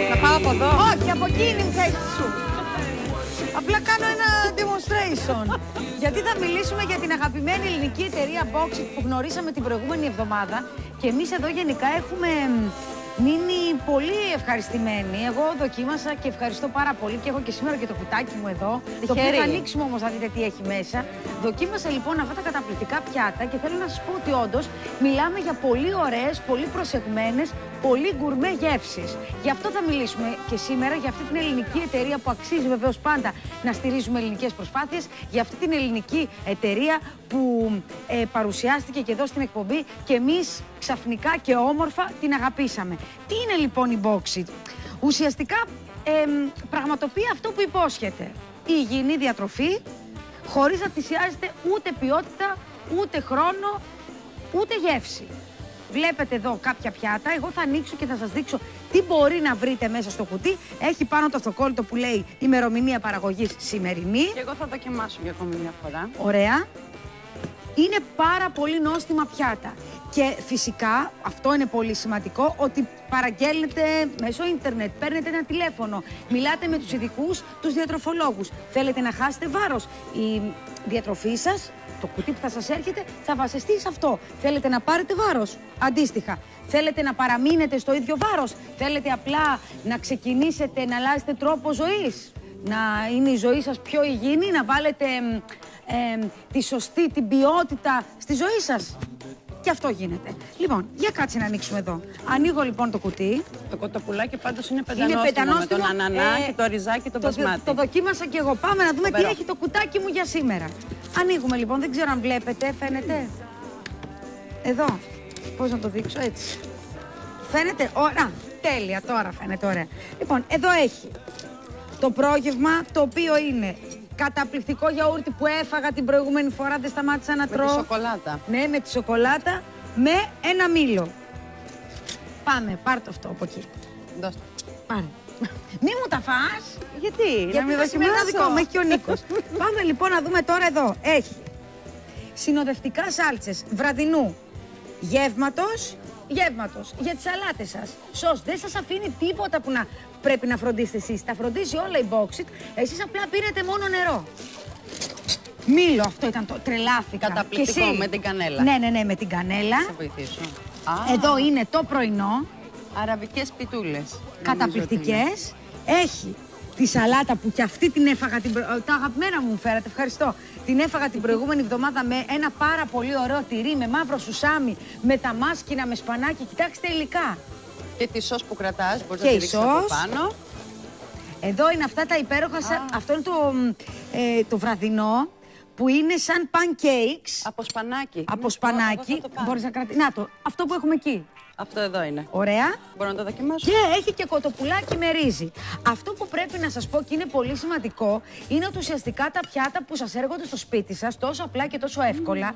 Θα πάω από εδώ. Όχι, από εκεί είναι η θέση σου. Απλά κάνω ένα demonstration. Γιατί θα μιλήσουμε για την αγαπημένη ελληνική εταιρεία Boxit που γνωρίσαμε την προηγούμενη εβδομάδα. Και εμείς εδώ γενικά έχουμε μείνει πολύ ευχαριστημένοι. Εγώ δοκίμασα και ευχαριστώ πάρα πολύ και έχω και σήμερα και το κουτάκι μου εδώ. Το οποίο θα ανοίξουμε όμως να δείτε τι έχει μέσα. Δοκίμασα λοιπόν αυτά τα καταπληκτικά πιάτα και θέλω να σας πω ότι όντως μιλάμε για πολύ ωραίες, πολύ προσεγμένες, πολύ γκουρμέ γεύσεις. Γι' αυτό θα μιλήσουμε και σήμερα, για αυτή την ελληνική εταιρεία που αξίζει βεβαίως πάντα να στηρίζουμε ελληνικές προσπάθειες, για αυτή την ελληνική εταιρεία που παρουσιάστηκε και εδώ στην εκπομπή και εμείς ξαφνικά και όμορφα την αγαπήσαμε. Τι είναι λοιπόν η Boxit? Ουσιαστικά πραγματοποιεί αυτό που υπόσχεται. Η υγιεινή διατροφή, χωρίς να θυσιάζεται ούτε ποιότητα, ούτε χρόνο, ούτε γεύση. Βλέπετε εδώ κάποια πιάτα, εγώ θα ανοίξω και θα σας δείξω τι μπορεί να βρείτε μέσα στο κουτί. Έχει πάνω το αυτοκόλλητο που λέει ημερομηνία παραγωγής σημερινή. Και εγώ θα δοκιμάσω για ακόμη μια φορά. Ωραία. Είναι πάρα πολύ νόστιμα πιάτα. Και φυσικά, αυτό είναι πολύ σημαντικό, ότι παραγγέλνετε μέσω ίντερνετ, παίρνετε ένα τηλέφωνο, μιλάτε με τους ειδικούς, τους διατροφολόγους. Θέλετε να χάσετε βάρος, η διατροφή σας, το κουτί που θα σας έρχεται, θα βασιστεί σε αυτό. Θέλετε να πάρετε βάρος, αντίστοιχα. Θέλετε να παραμείνετε στο ίδιο βάρος, θέλετε απλά να ξεκινήσετε να αλλάζετε τρόπο ζωής, να είναι η ζωή σας πιο υγιεινή, να βάλετε τη σωστή, την ποιότητα στη ζωή σας. Και αυτό γίνεται. Λοιπόν, για κάτσε να ανοίξουμε εδώ. Ανοίγω λοιπόν το κουτί. Το κοτοπουλάκι πάντως είναι πεντανόστιμο με τον ανανά και το ριζάκι το μπασμάτι. Το δοκίμασα και εγώ. Πάμε να δούμε τι έχει το κουτάκι μου για σήμερα. Ανοίγουμε λοιπόν, δεν ξέρω αν βλέπετε, φαίνεται. Εδώ. Πώς να το δείξω, έτσι. Φαίνεται, ωραία. Τέλεια, τώρα φαίνεται ωραία. Λοιπόν, εδώ έχει το πρόγευμα, το οποίο είναι καταπληκτικό γιαούρτι που έφαγα την προηγούμενη φορά, δεν σταμάτησα να τρώω. Με τη σοκολάτα. Ναι, με τη σοκολάτα, με ένα μήλο. Πάμε, πάρ' το αυτό από εκεί. Δώστε. Πάρε. Μη μου τα φας. Γιατί να μην δοκιμάσω. Δικό μου, έχει και ο Νίκος. Πάμε λοιπόν να δούμε τώρα εδώ. Έχει συνοδευτικά σάλτσες βραδινού γεύματος για τις σαλάτες σας. Σως, δεν σας αφήνει τίποτα που να πρέπει να φροντίσετε εσείς. Τα φροντίζει όλα η Boxit. Εσείς απλά πίνετε μόνο νερό. Μήλο, αυτό ήταν το. Τρελάθηκα. Καταπληκτικό με την κανέλα. Ναι, με την κανέλα. Θα βοηθήσω. Εδώ είναι το πρωινό. Αραβικές πιτούλες. Καταπληκτικές. Έχει τη σαλάτα που και αυτή την έφαγα. Τα αγαπημένα μου φέρατε, ευχαριστώ. Την έφαγα την προηγούμενη εβδομάδα με ένα πάρα πολύ ωραίο τυρί, με μαύρο σουσάμι, με τα μάσκινα, με σπανάκι. Κοιτάξτε υλικά. Και τη σως που κρατάς, μπορείς να τη ρίξεις από πάνω. Εδώ είναι αυτά τα υπέροχα, αυτό είναι το βραδινό, που είναι σαν pancakes. Από σπανάκι. Από σπανάκι. Μπορείς να κρατήσεις. Να το, αυτό που έχουμε εκεί. Αυτό εδώ είναι. Ωραία. Μπορώ να το δοκιμάσω. Και έχει και κοτοπουλάκι με ρύζι. Αυτό που πρέπει να σας πω και είναι πολύ σημαντικό είναι ότι ουσιαστικά τα πιάτα που σας έρχονται στο σπίτι σας τόσο απλά και τόσο εύκολα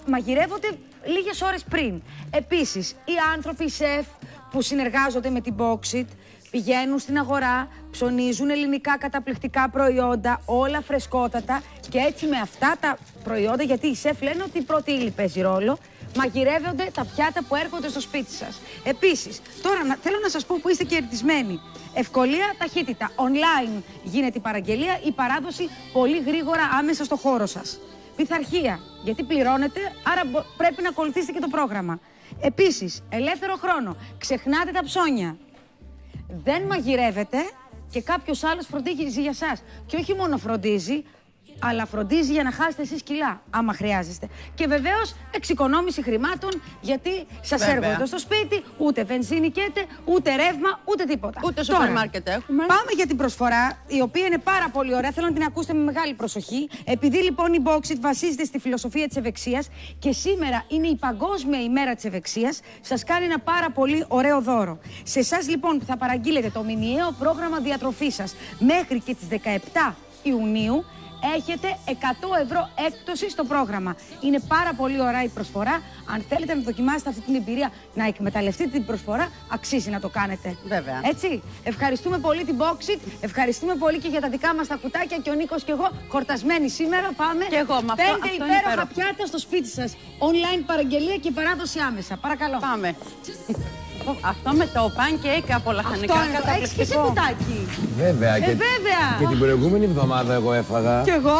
μαγειρεύονται λίγες ώρες πριν. Επίσης, οι άνθρωποι, οι σεφ που συνεργάζονται με την Boxit πηγαίνουν στην αγορά, ψωνίζουν ελληνικά καταπληκτικά προϊόντα, όλα φρεσκότατα και έτσι με αυτά τα προϊόντα, γιατί οι σεφ λένε ότι η πρώτη ύλη παίζει ρόλο, μαγειρεύονται τα πιάτα που έρχονται στο σπίτι σας. Επίσης, τώρα θέλω να σας πω που είστε κερδισμένοι. Ευκολία, ταχύτητα. Online γίνεται η παραγγελία, η παράδοση πολύ γρήγορα άμεσα στο χώρο σας. Πειθαρχία, γιατί πληρώνετε, άρα πρέπει να ακολουθήσετε και το πρόγραμμα. Επίσης, ελεύθερο χρόνο. Ξεχνάτε τα ψώνια. Δεν μαγειρεύετε και κάποιος άλλος φροντίζει για σας. Και όχι μόνο φροντίζει, αλλά φροντίζει για να χάσετε εσείς κιλά, άμα χρειάζεστε. Και βεβαίως εξοικονόμηση χρημάτων, γιατί σας έρχονται στο σπίτι, ούτε βενζίνη καίτε, ούτε ρεύμα, ούτε τίποτα. Ούτε σούπερ μάρκετ έχουμε. Πάμε για την προσφορά, η οποία είναι πάρα πολύ ωραία. Θέλω να την ακούσετε με μεγάλη προσοχή. Επειδή λοιπόν η Boxit βασίζεται στη φιλοσοφία της ευεξίας και σήμερα είναι η Παγκόσμια ημέρα της ευεξίας, σας κάνει ένα πάρα πολύ ωραίο δώρο. Σε εσάς λοιπόν που θα παραγγείλετε το μηνιαίο πρόγραμμα διατροφής σας μέχρι και τις 17 Ιουνίου, έχετε 100 ευρώ έκπτωση στο πρόγραμμα. Είναι πάρα πολύ ωραία η προσφορά. Αν θέλετε να δοκιμάσετε αυτή την εμπειρία, να εκμεταλλευτείτε την προσφορά, αξίζει να το κάνετε. Βέβαια. Έτσι. Ευχαριστούμε πολύ την Boxit. Ευχαριστούμε πολύ και για τα δικά μας τα κουτάκια. Και ο Νίκος και εγώ χορτασμένοι σήμερα. Πάμε. Και εγώ με αυτό. 5 υπέροχα πιάτα στο σπίτι σας. Online παραγγελία και παράδοση άμεσα. Παρακαλώ. Πάμε. Αυτό με το pancake από λαχανικά. Έχεις και σε κουτάκι. Βέβαια. Βέβαια. Και την προηγούμενη εβδομάδα εγώ έφαγα. Κι εγώ.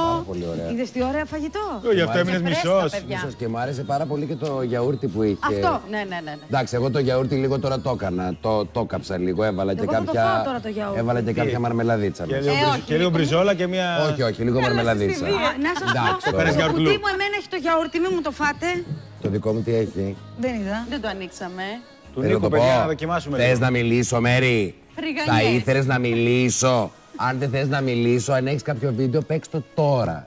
Πάρα πολύ ωραία. Είδες τι ωραία φαγητό. Γι' αυτό έμεινες μισός. Μισός και μου άρεσε πάρα πολύ και το γιαούρτι που είχε. Αυτό. Ναι. Εντάξει, εγώ το γιαούρτι λίγο τώρα το έκανα. Το κάψα λίγο. Έβαλα και Εγώ θα το φάω τώρα το γιαούρτι. Έβαλα και κάποια μαρμελαδίτσα. Και λίγο μπριζόλα και μια. Όχι, λίγο μαρμελαδίτσα. Να σας πω, Εντάξει, το κουτί μου εμένα έχει το γιαούρτι, μην μου το φάτε. Το δικό μου τι έχει. Δεν είδα. Δεν το ανοίξαμε. Του Θέλω Νίκου, να το παιδιά, πω. να δοκιμάσουμε. Θες λίγο. να μιλήσω, Μέρη? Φρυγανιές. Θα ήθελες να μιλήσω? Αν δεν θες να μιλήσω, αν έχεις κάποιο βίντεο, παίξ' το τώρα.